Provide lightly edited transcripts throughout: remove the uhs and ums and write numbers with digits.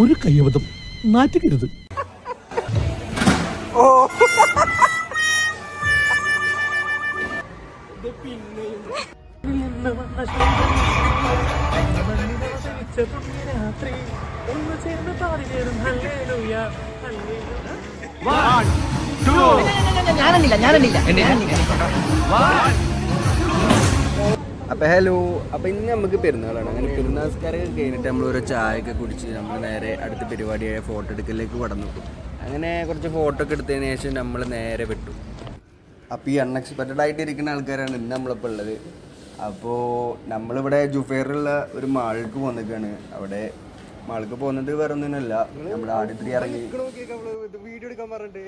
ഒരു കയ്യബദ്ധം നാറ്റുകരുത്. ഓ അപ്പം ഹലോ, അപ്പം ഇന്ന് നമുക്ക് പെരുന്നാളാണ്. അങ്ങനെ പെരുന്നാൾക്കാരൊക്കെ കഴിഞ്ഞിട്ട് നമ്മൾ ഓരോ ചായയൊക്കെ കുടിച്ച് നമ്മൾ നേരെ അടുത്ത പരിപാടിയായ ഫോട്ടോ എടുക്കലിലേക്ക് കടന്നു. അങ്ങനെ കുറച്ച് ഫോട്ടോ ഒക്കെ എടുത്തതിന് ശേഷം നമ്മൾ നേരെ വിട്ടു. അപ്പോൾ ഈ അൺഎക്സ്പെക്റ്റഡ് ആയിട്ട് ഇരിക്കുന്ന ആൾക്കാരാണ് ഇന്ന് നമ്മളിപ്പോൾ ഉള്ളത്. അപ്പോൾ നമ്മളിവിടെ ജുഫേറിലുള്ള ഒരു മാൾക്ക് പോകുന്നൊക്കെയാണ്. അവിടെ മാൾക്ക് പോകുന്നത് വേറെ ഒന്നിനല്ല, നമ്മുടെ ആടിത്രി ഇറങ്ങി വീഡിയോ എടുക്കാൻ പറഞ്ഞിട്ട്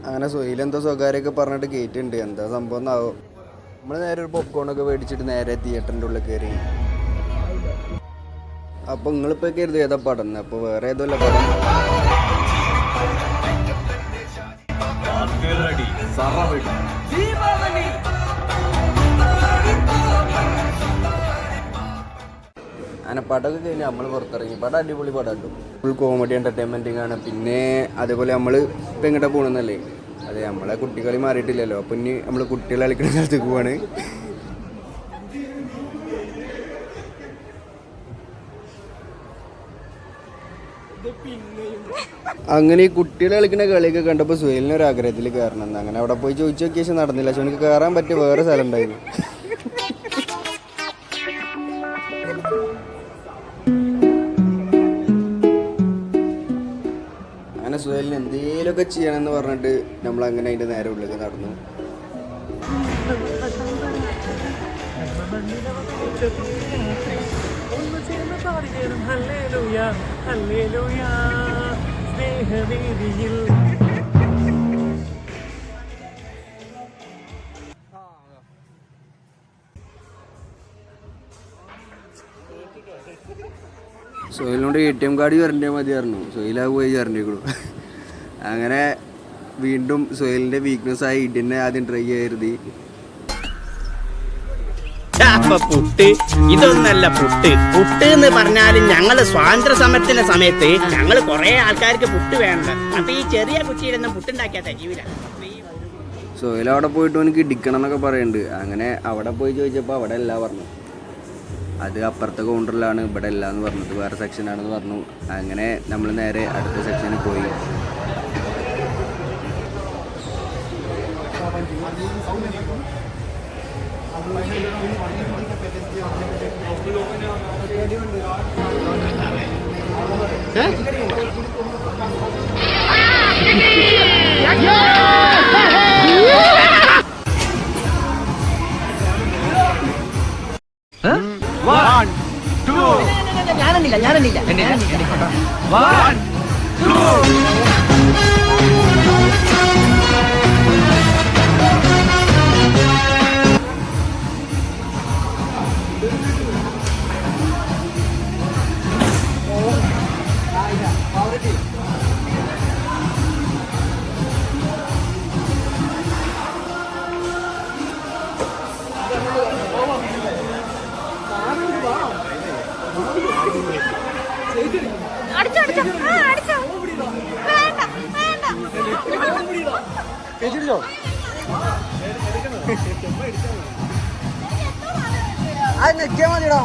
അങ്ങനെ സൊയിലെന്തോ സ്വകാര്യമൊക്കെ പറഞ്ഞിട്ട് കയറ്റുണ്ട്. എന്താ സംഭവം എന്നാവും. നമ്മൾ നേരെ ഒരു പോപ്കോണൊക്കെ മേടിച്ചിട്ട് നേരെ തിയേറ്ററിൻ്റെ ഉള്ളിൽ കയറി. അപ്പോൾ നിങ്ങളിപ്പോൾ കരുതി ഏതാ പടം, അപ്പോൾ വേറെ ഏതോ അല്ല പടം. അങ്ങനെ പടമൊക്കെ കഴിഞ്ഞ് നമ്മൾ പുറത്തിറങ്ങി. പടം അടിപൊളി പടം കിട്ടും. ഫുൾ കോമഡി എൻ്റർടൈൻമെൻറ്റിംഗ് ആണ്. പിന്നെ അതേപോലെ നമ്മൾ ഇപ്പം എങ്ങോട്ടാണ് പോകണമെന്നല്ലേ, അതെ നമ്മളെ കുട്ടികളി മാറിയിട്ടില്ലല്ലോ. അപ്പം ഇനി നമ്മൾ കുട്ടികൾ കളിക്കുന്ന സ്ഥലത്തേക്ക് പോവാണ്. അങ്ങനെ ഈ കുട്ടികൾ കളിക്കുന്ന കളിയൊക്കെ കണ്ടപ്പോൾ സുഹേലിന് ഒരു ആഗ്രഹത്തിൽ കയറണം. അങ്ങനെ അവിടെ പോയി ചോദിച്ചു നോക്കിയ ശേഷം നടന്നില്ല. പക്ഷെ എനിക്ക് കയറാൻ പറ്റിയ വേറെ സ്ഥലം ഉണ്ടായിരുന്നു. അങ്ങനെ സുഹേലിന് എന്തെങ്കിലുമൊക്കെ ചെയ്യണമെന്ന് പറഞ്ഞിട്ട് നമ്മളങ്ങനെ അതിൻ്റെ നേരെ ഉള്ളിലേക്ക് നടന്നു. സോയിലിനോട് ATM കാർഡ് വരണ്ടേ മതിയായിരുന്നു. സോയിലാ പോയി ചേരണ്ടേക്കുള്ളൂ. അങ്ങനെ വീണ്ടും സോയിലിൻ്റെ വീക്ക്നെസ്സായി ഇഡിനെ ആദ്യം ട്രൈ ചെയ്യരുത്. പുട്ട് ഇതൊന്നല്ല പുട്ട്. പുട്ട് എന്ന് പറഞ്ഞാലും ഞങ്ങള് സ്വാതന്ത്ര്യ സമരത്തിന്റെ സമയത്ത് ഞങ്ങള് കുറെ ആൾക്കാർക്ക് പുട്ട് വേണ്ട. അപ്പൊ ഈ ചെറിയ കുറ്റിയിലൊന്നും പുട്ടുണ്ടാക്കിയാ തരീല. സോയിൽ അവിടെ പോയിട്ട് എനിക്ക് ഇടിക്കണം എന്നൊക്കെ പറയുന്നുണ്ട്. അങ്ങനെ അവിടെ പോയി ചോദിച്ചപ്പോൾ അവിടെ അല്ല പറഞ്ഞു. അത് അപ്പുറത്തെ കൗണ്ടറിലാണ്, ഇവിടെ അല്ല എന്ന് പറഞ്ഞിട്ട് വേറെ സെക്ഷനാണെന്ന് പറഞ്ഞു. അങ്ങനെ നമ്മൾ നേരെ അടുത്ത സെക്ഷനിൽ പോയി. ഞാനെന്നില്ല അത് നിൽക്കാൻ മതിയോ?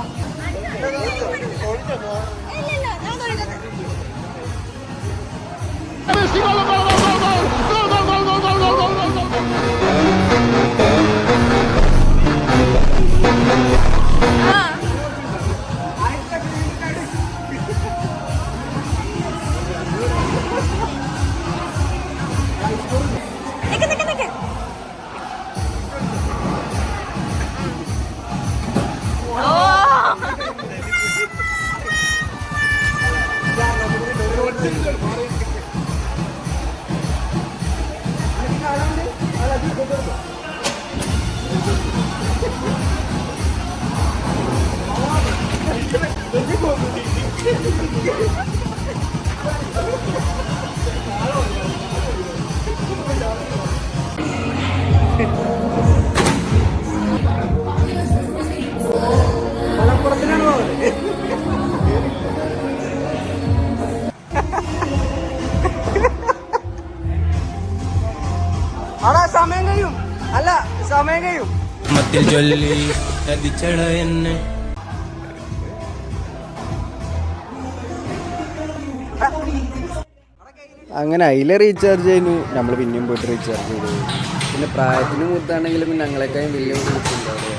അല്ല സമയം കഴിയും. മത്തിൽ ചൊല്ലി ചതിച്ചട എന്നെ. അങ്ങനെ അതിലെ റീചാർജ് ചെയ്യുന്നു. നമ്മൾ പിന്നെയും പോയിട്ട് റീചാർജ് ചെയ്തു. പിന്നെ പ്രായത്തിന് മൂത്താണെങ്കിലും ഞങ്ങളെക്കാളും വലിയ മൂത്തുണ്ടാവും.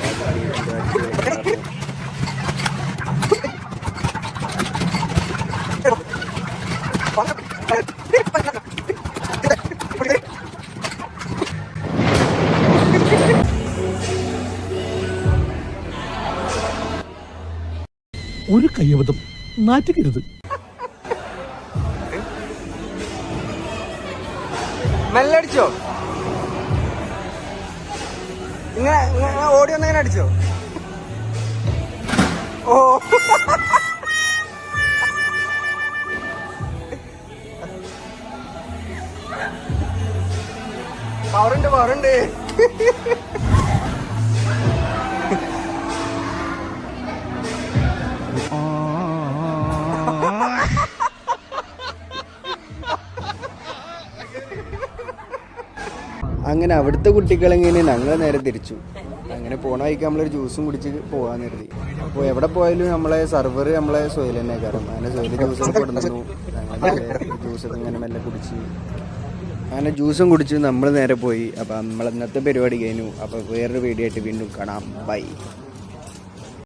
ഒരു കയ്യബദ്ധം, നാറ്റിക്കരുത്. മെല്ലടിച്ചോ? ഇങ്ങനെ ഓടി വന്നിങ്ങനെ അടിച്ചോ? ഓ പവറുണ്ട്. അങ്ങനെ അവിടുത്തെ കുട്ടികളെങ്ങനെ ഞങ്ങൾ നേരെ തിരിച്ചു. അങ്ങനെ പോണ വഴിക്ക് നമ്മളൊരു ജ്യൂസും കുടിച്ച് പോകാൻ കരുതി. അപ്പോൾ എവിടെ പോയാലും നമ്മളെ സർവർ നമ്മളെ സോയിൽ തന്നെ കാരണം അങ്ങനെ സോയിൽ ജ്യൂസൊക്കെ കൊടുന്നു. ഞങ്ങൾ ജ്യൂസൊക്കെ ഇങ്ങനെ മെല്ലെ കുടിച്ച് അങ്ങനെ ജ്യൂസും കുടിച്ച് നമ്മൾ നേരെ പോയി. അപ്പോൾ നമ്മൾ ഇന്നത്തെ പരിപാടി കഴിഞ്ഞു. അപ്പോൾ വേറൊരു വീഡിയോ ആയിട്ട് വീണ്ടും കാണാം. ബൈ.